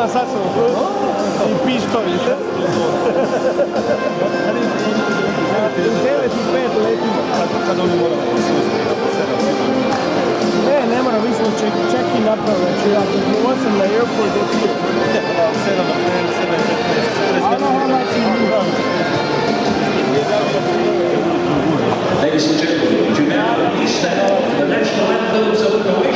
ima sa sobom i pištolj. U 9:05 letimo. Kad oni moraju Ne mora, mi smo check-in napravili, znači ja kad smo 8 na airport do Tio. 7 do 7:15. I know how much you do. Ladies and gentlemen, do you now please stand the national anthems of Kuwait?